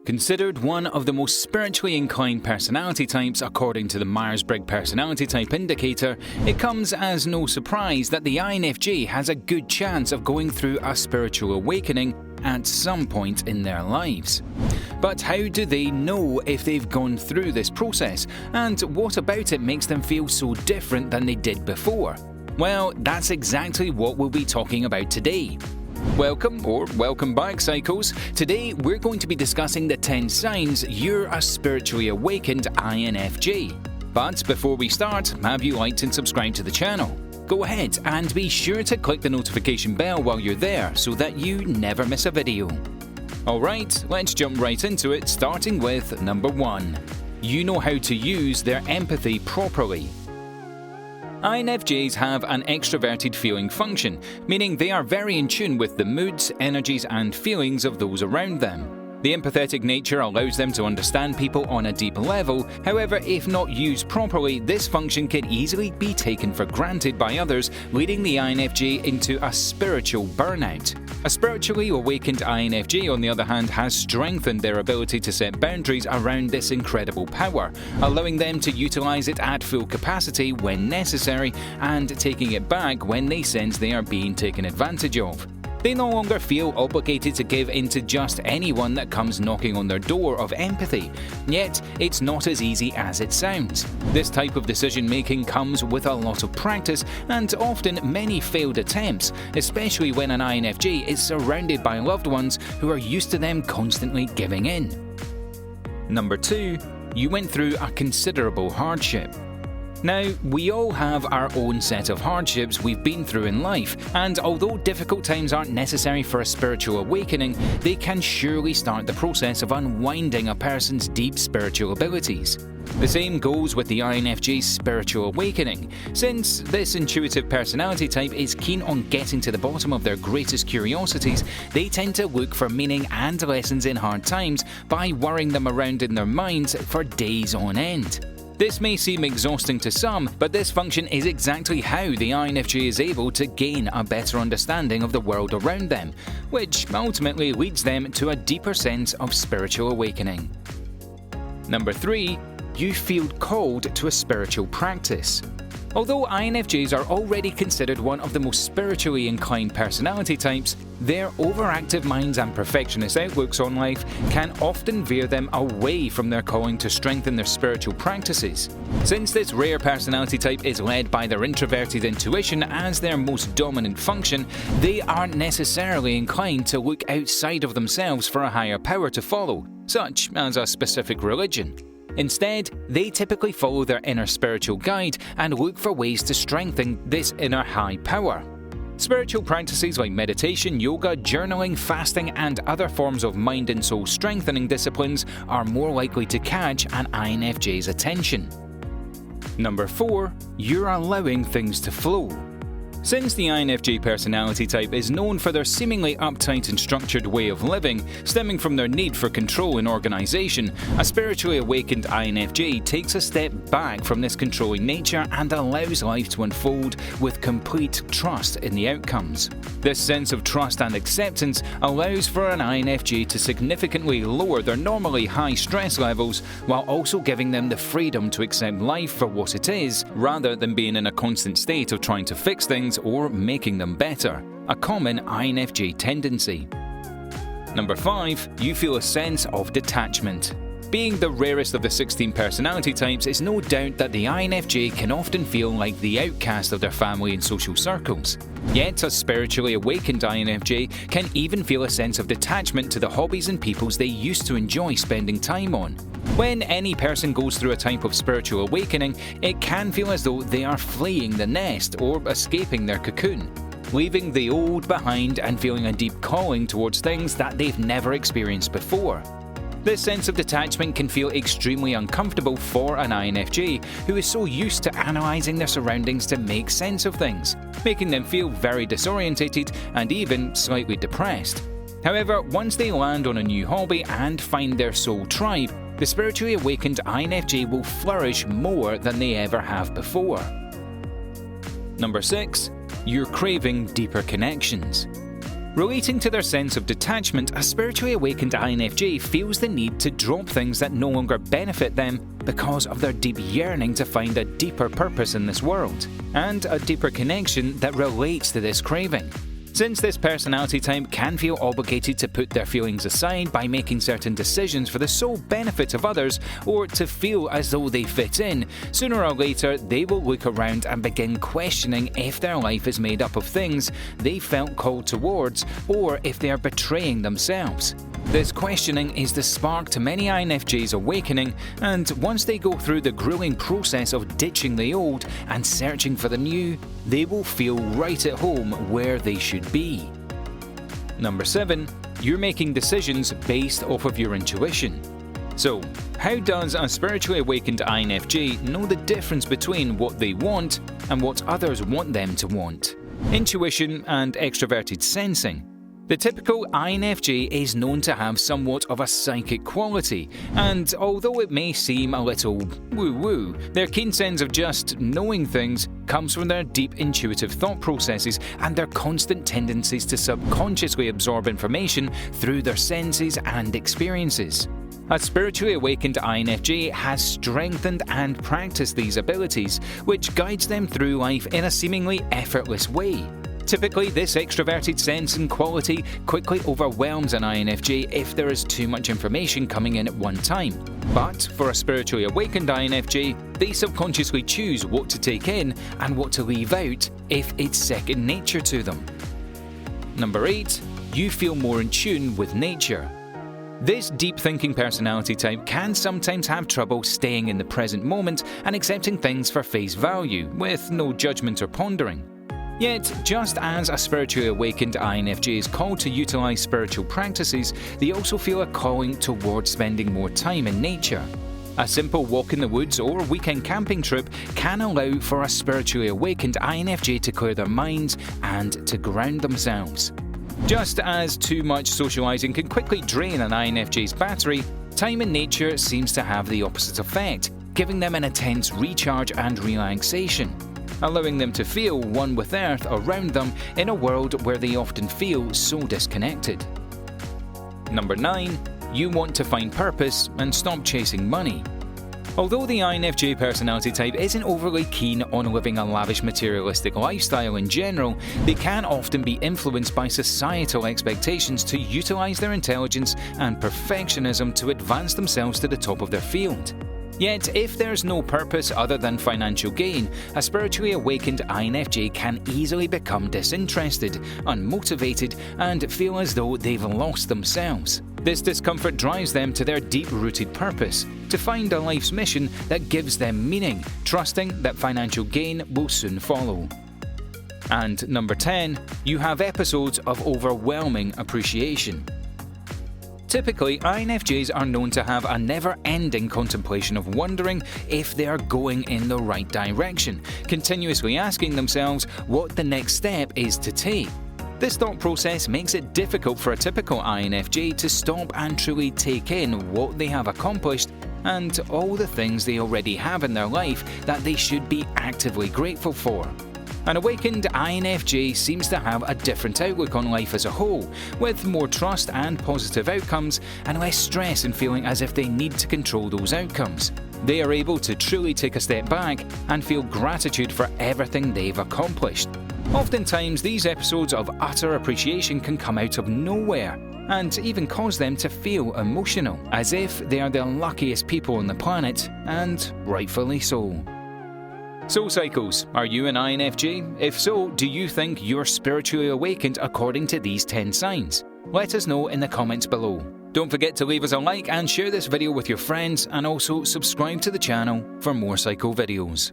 Considered one of the most spiritually inclined personality types according to the Myers-Briggs Personality Type Indicator, it comes as no surprise that the INFJ has a good chance of going through a spiritual awakening at some point in their lives. But how do they know if they've gone through this process, and what about it makes them feel so different than they did before? Well, that's exactly what we'll be talking about today. Welcome back, Psychos. Today we're going to be discussing the 10 signs you're a spiritually awakened INFJ. But before we start, have you liked and subscribed to the channel? Go ahead and be sure to click the notification bell while you're there so that you never miss a video. Alright, let's jump right into it, starting with number 1. You know how to use their empathy properly. INFJs have an extroverted feeling function, meaning they are very in tune with the moods, energies and feelings of those around them. The empathetic nature allows them to understand people on a deep level. However, if not used properly, this function can easily be taken for granted by others, leading the INFJ into a spiritual burnout. A spiritually awakened INFJ, on the other hand, has strengthened their ability to set boundaries around this incredible power, allowing them to utilize it at full capacity when necessary and taking it back when they sense they are being taken advantage of. They no longer feel obligated to give in to just anyone that comes knocking on their door of empathy, yet it's not as easy as it sounds. This type of decision-making comes with a lot of practice and often many failed attempts, especially when an INFJ is surrounded by loved ones who are used to them constantly giving in. Number 2. You went through a considerable hardship. Now, we all have our own set of hardships we've been through in life, and although difficult times aren't necessary for a spiritual awakening, they can surely start the process of unwinding a person's deep spiritual abilities. The same goes with the INFJ's spiritual awakening. Since this intuitive personality type is keen on getting to the bottom of their greatest curiosities, they tend to look for meaning and lessons in hard times by worrying them around in their minds for days on end. This may seem exhausting to some, but this function is exactly how the INFJ is able to gain a better understanding of the world around them, which ultimately leads them to a deeper sense of spiritual awakening. Number 3. You feel called to a spiritual practice. Although INFJs are already considered one of the most spiritually inclined personality types, their overactive minds and perfectionist outlooks on life can often veer them away from their calling to strengthen their spiritual practices. Since this rare personality type is led by their introverted intuition as their most dominant function, they aren't necessarily inclined to look outside of themselves for a higher power to follow, such as a specific religion. Instead, they typically follow their inner spiritual guide and look for ways to strengthen this inner high power. Spiritual practices like meditation, yoga, journaling, fasting, and other forms of mind and soul strengthening disciplines are more likely to catch an INFJ's attention. Number 4. You're allowing things to flow. Since the INFJ personality type is known for their seemingly uptight and structured way of living, stemming from their need for control and organization, a spiritually awakened INFJ takes a step back from this controlling nature and allows life to unfold with complete trust in the outcomes. This sense of trust and acceptance allows for an INFJ to significantly lower their normally high stress levels while also giving them the freedom to accept life for what it is, rather than being in a constant state of trying to fix things or making them better, a common INFJ tendency. Number 5. You feel a sense of detachment. Being the rarest of the 16 personality types, it's no doubt that the INFJ can often feel like the outcast of their family and social circles. Yet, a spiritually awakened INFJ can even feel a sense of detachment to the hobbies and peoples they used to enjoy spending time on. When any person goes through a type of spiritual awakening, it can feel as though they are fleeing the nest or escaping their cocoon, leaving the old behind and feeling a deep calling towards things that they've never experienced before. This sense of detachment can feel extremely uncomfortable for an INFJ who is so used to analysing their surroundings to make sense of things, making them feel very disorientated and even slightly depressed. However, once they land on a new hobby and find their soul tribe, the spiritually awakened INFJ will flourish more than they ever have before. Number 6. You're craving deeper connections. Relating to their sense of detachment, a spiritually awakened INFJ feels the need to drop things that no longer benefit them because of their deep yearning to find a deeper purpose in this world, and a deeper connection that relates to this craving. Since this personality type can feel obligated to put their feelings aside by making certain decisions for the sole benefit of others, or to feel as though they fit in, sooner or later they will look around and begin questioning if their life is made up of things they felt called towards, or if they are betraying themselves. This questioning is the spark to many INFJs awakening, and once they go through the grueling process of ditching the old and searching for the new, they will feel right at home where they should be. Number 7. You're making decisions based off of your intuition. So, how does a spiritually awakened INFJ know the difference between what they want and what others want them to want? Intuition and extroverted sensing. The typical INFJ is known to have somewhat of a psychic quality, and although it may seem a little woo-woo, their keen sense of just knowing things comes from their deep intuitive thought processes and their constant tendencies to subconsciously absorb information through their senses and experiences. A spiritually awakened INFJ has strengthened and practiced these abilities, which guides them through life in a seemingly effortless way. Typically, this extroverted sense and quality quickly overwhelms an INFJ if there is too much information coming in at one time. But for a spiritually awakened INFJ, they subconsciously choose what to take in and what to leave out if it's second nature to them. Number 8. You feel more in tune with nature. This deep-thinking personality type can sometimes have trouble staying in the present moment and accepting things for face value, with no judgment or pondering. Yet, just as a spiritually awakened INFJ is called to utilize spiritual practices, they also feel a calling towards spending more time in nature. A simple walk in the woods or weekend camping trip can allow for a spiritually awakened INFJ to clear their minds and to ground themselves. Just as too much socializing can quickly drain an INFJ's battery, time in nature seems to have the opposite effect, giving them an intense recharge and relaxation, allowing them to feel one with Earth around them in a world where they often feel so disconnected. Number 9. You want to find purpose and stop chasing money. Although the INFJ personality type isn't overly keen on living a lavish materialistic lifestyle in general, they can often be influenced by societal expectations to utilize their intelligence and perfectionism to advance themselves to the top of their field. Yet, if there's no purpose other than financial gain, a spiritually awakened INFJ can easily become disinterested, unmotivated, and feel as though they've lost themselves. This discomfort drives them to their deep-rooted purpose, to find a life's mission that gives them meaning, trusting that financial gain will soon follow. And number 10, you have episodes of overwhelming appreciation. Typically, INFJs are known to have a never-ending contemplation of wondering if they are going in the right direction, continuously asking themselves what the next step is to take. This thought process makes it difficult for a typical INFJ to stop and truly take in what they have accomplished and all the things they already have in their life that they should be actively grateful for. An awakened INFJ seems to have a different outlook on life as a whole, with more trust and positive outcomes and less stress in feeling as if they need to control those outcomes. They are able to truly take a step back and feel gratitude for everything they've accomplished. Oftentimes, these episodes of utter appreciation can come out of nowhere and even cause them to feel emotional, as if they are the luckiest people on the planet, and rightfully so. So Psychos, are you an INFJ? If so, do you think you're spiritually awakened according to these 10 signs? Let us know in the comments below. Don't forget to leave us a like and share this video with your friends, and also subscribe to the channel for more Psycho videos.